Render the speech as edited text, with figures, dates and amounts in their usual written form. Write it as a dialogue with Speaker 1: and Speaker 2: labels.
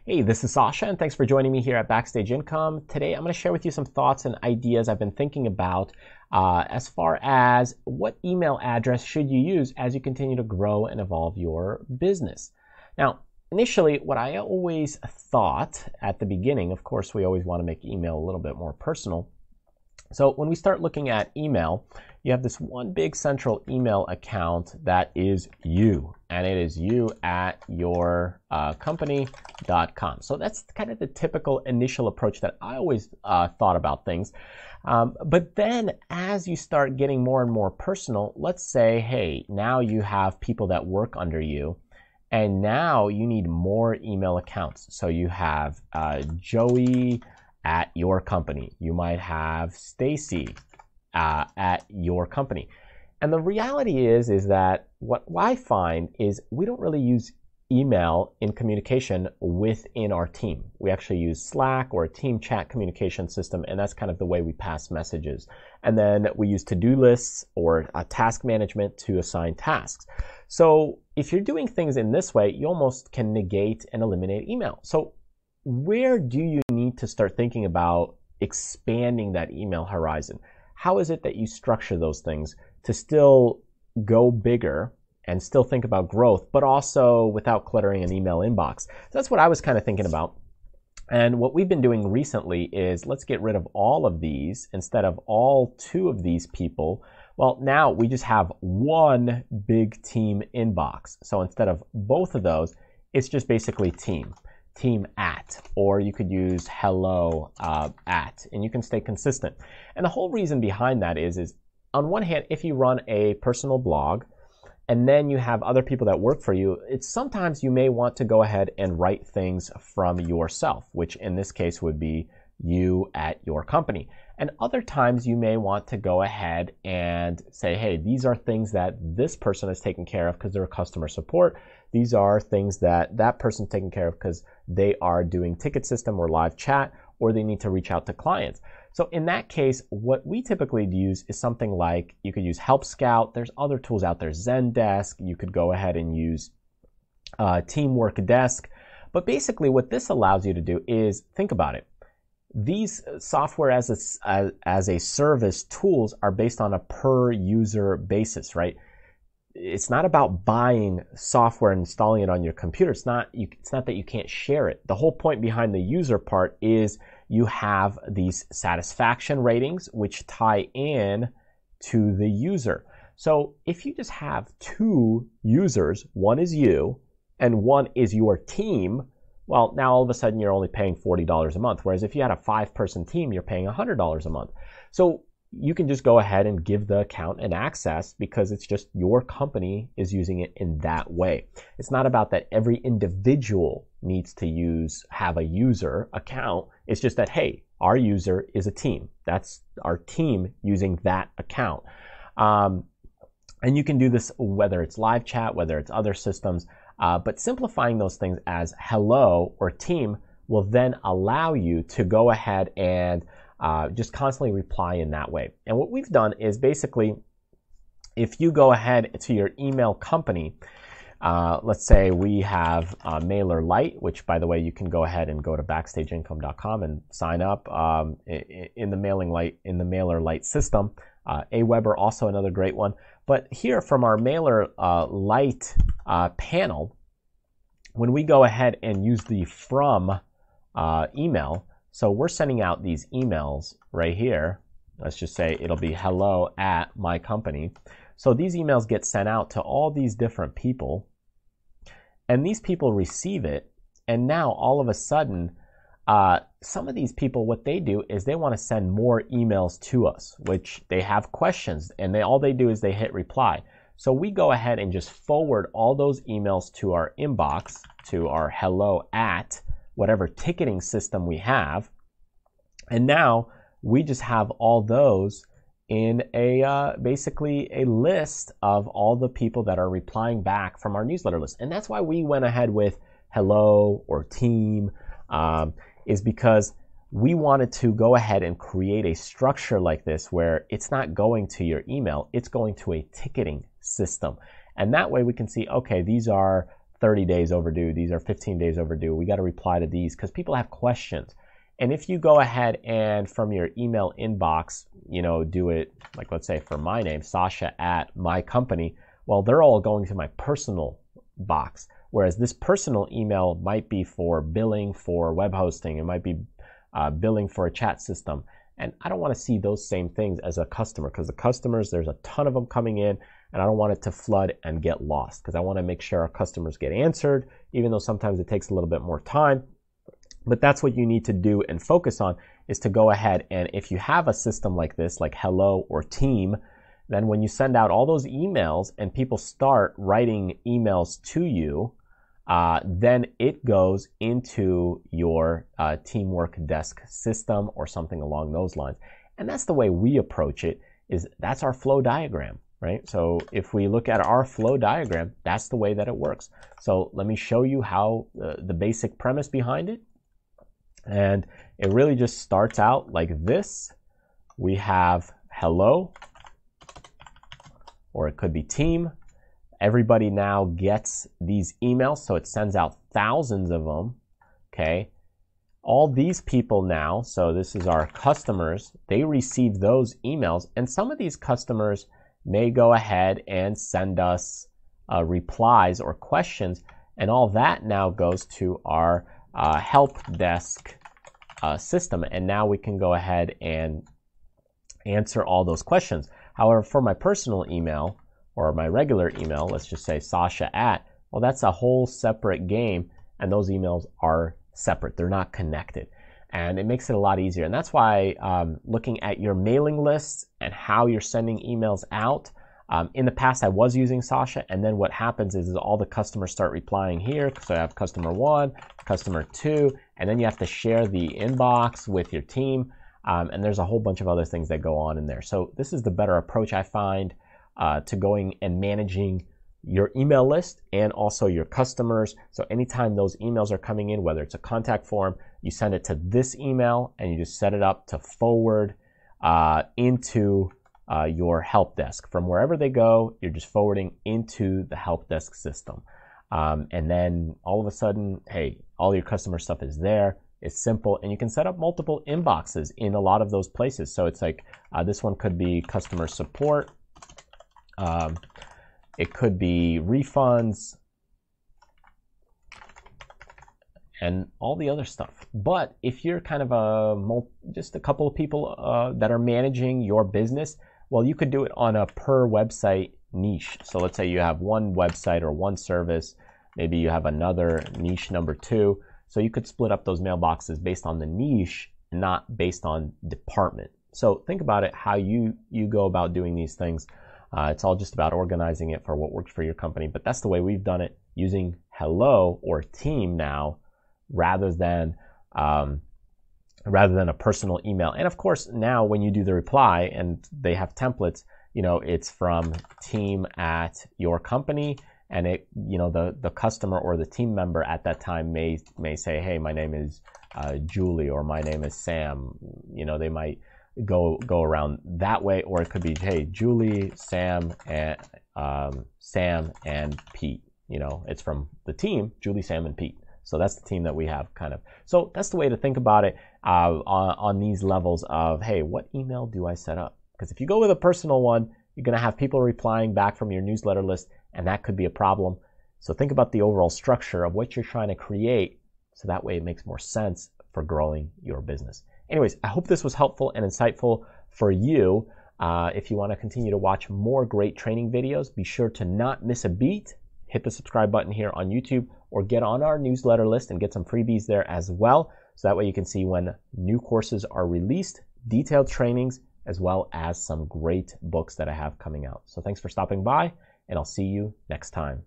Speaker 1: Hey, this is Sasha, and thanks for joining me here at Backstage Income. Today, I'm going to share with you some thoughts and ideas I've been thinking about as far as what email address should you use as you continue to grow and evolve your business. Now, initially, what I always thought at the beginning, of course, we always want to make email a little bit more personal. So when we start looking at email, you have this one big central email account that is you, and it is you at your company.com. So that's kind of the typical initial approach that I always thought about things. But then as you start getting more and more personal, let's say, hey, now you have people that work under you, and now you need more email accounts. So you have Joey at your company. You might have Stacy at your company. And the reality is that what I find is we don't really use email in communication within our team. We actually use Slack or a team chat communication system, and that's kind of the way we pass messages. And then we use to-do lists or task management to assign tasks. So if you're doing things in this way, you almost can negate and eliminate email. So where do you need to start thinking about expanding that email horizon? How is it that you structure those things to still go bigger and still think about growth, but also without cluttering an email inbox? So that's what I was kind of thinking about. And what we've been doing recently is let's get rid of all of these instead of all two of these people. Well, now we just have one big team inbox. So instead of both of those, it's just basically team at, or you could use hello at, and you can stay consistent. And the whole reason behind that is on one hand, if you run a personal blog and then you have other people that work for you, it's sometimes you may want to go ahead and write things from yourself, which in this case would be you at your company. And other times you may want to go ahead and say, hey, these are things that this person is taking care of because they're customer support. These are things that that person's taking care of because they are doing ticket system or live chat, or they need to reach out to clients. So in that case, what we typically use is something like you could use Help Scout. There's other tools out there, Zendesk. You could go ahead and use Teamwork Desk. But basically what this allows you to do is think about it. These software as a service tools are based on a per user basis, right? It's not about buying software and installing it on your computer. It's not that you can't share it. The whole point behind the user part is you have these satisfaction ratings which tie in to the user. So if you just have two users, one is you and one is your team, well, now all of a sudden you're only paying $40 a month. Whereas if you had a 5-person team, you're paying $100 a month. So you can just go ahead and give the account an access because it's just your company is using it in that way. It's not about that every individual needs to have a user account. It's just that, hey, our user is a team. That's our team using that account. And you can do this whether it's live chat, whether it's other systems. But simplifying those things as hello or team will then allow you to go ahead and just constantly reply in that way. And what we've done is basically, if you go ahead to your email company, let's say we have MailerLite, which by the way, you can go ahead and go to BackstageIncome.com and sign up in the MailerLite system. Aweber, also another great one. But here from our MailerLite panel, when we go ahead and use the from email, so we're sending out these emails right here. Let's just say it'll be hello at my company. So these emails get sent out to all these different people, and these people receive it. And now all of a sudden, some of these people, what they do is they want to send more emails to us, which they have questions, and all they do is they hit reply. So we go ahead and just forward all those emails to our inbox, to our hello at whatever ticketing system we have. And now we just have all those in basically a list of all the people that are replying back from our newsletter list. And that's why we went ahead with hello or team, is because we wanted to go ahead and create a structure like this where it's not going to your email, it's going to a ticketing system. And that way we can see, okay, these are 30 days overdue. These are 15 days overdue. We got to reply to these because people have questions. And if you go ahead and from your email inbox, do it, like let's say for my name, Sasha at my company, well, they're all going to my personal box. Whereas this personal email might be for billing for web hosting. It might be billing for a chat system. And I don't want to see those same things as a customer because the customers, there's a ton of them coming in and I don't want it to flood and get lost because I want to make sure our customers get answered, even though sometimes it takes a little bit more time. But that's what you need to do and focus on is to go ahead and if you have a system like this, like Hello or Team, then when you send out all those emails and people start writing emails to you, then it goes into your Teamwork Desk system or something along those lines. And that's the way we approach it, is that's our flow diagram, right? So if we look at our flow diagram, that's the way that it works. So let me show you how the basic premise behind it. And it really just starts out like this. We have Hello, or it could be Team. Everybody now gets these emails, so it sends out thousands of them, okay? All these people now, so this is our customers, they receive those emails, and some of these customers may go ahead and send us replies or questions, and all that now goes to our help desk system, and now we can go ahead and answer all those questions. However, for my personal email, or my regular email, let's just say Sasha at, well, that's a whole separate game, and those emails are separate. They're not connected. And it makes it a lot easier. And that's why looking at your mailing lists and how you're sending emails out, in the past I was using Sasha, and then what happens is all the customers start replying here. So I have customer 1, customer 2, and then you have to share the inbox with your team. And there's a whole bunch of other things that go on in there. So this is the better approach I find to going and managing your email list and also your customers. So anytime those emails are coming in, whether it's a contact form, you send it to this email and you just set it up to forward into your help desk. From wherever they go, you're just forwarding into the help desk system. And then all of a sudden, hey, all your customer stuff is there. It's simple, and you can set up multiple inboxes in a lot of those places. So it's like this one could be customer support. It could be refunds and all the other stuff. But if you're kind of just a couple of people that are managing your business, well, you could do it on a per website niche. So let's say you have one website or one service, maybe you have another niche number 2. So you could split up those mailboxes based on the niche, not based on department. So think about it, how you go about doing these things. It's all just about organizing it for what works for your company. But that's the way we've done it, using Hello or Team now, rather than a personal email. And of course, now when you do the reply and they have templates, it's from Team at your company, and it, the customer or the team member at that time may say, hey, my name is Julie, or my name is Sam. They might go around that way, or it could be, hey, Julie, Sam, and Pete. It's from the team, Julie, Sam, and Pete. So that's the team that we have, kind of. So that's the way to think about it on these levels of, hey, what email do I set up? Because if you go with a personal one, you're going to have people replying back from your newsletter list, and that could be a problem. So think about the overall structure of what you're trying to create, so that way it makes more sense for growing your business. Anyways, I hope this was helpful and insightful for you. If you want to continue to watch more great training videos, be sure to not miss a beat. Hit the subscribe button here on YouTube, or get on our newsletter list and get some freebies there as well. So that way you can see when new courses are released, detailed trainings, as well as some great books that I have coming out. So thanks for stopping by, and I'll see you next time.